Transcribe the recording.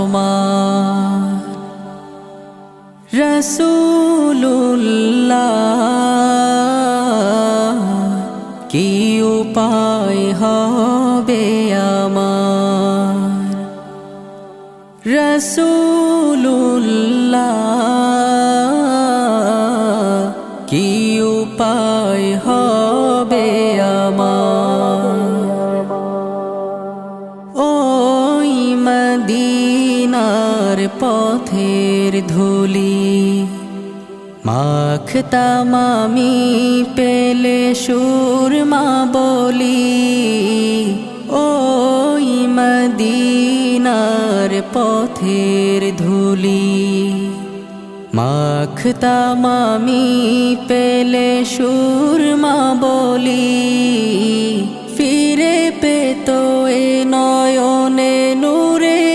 তোমার রাসূলুল্লাহ কি উপায় হবে আমার রাসূলুল্লাহ কি উপায় হবে আমার ওই মদিনার পথের ধুলি মাখতাম আমি পেলে সুরমা বলি ওই মদিনার পথের ধুলি মাখতাম আমি পেলে সুরমা বলি ফিরে পেতো এ নয়নে নূরে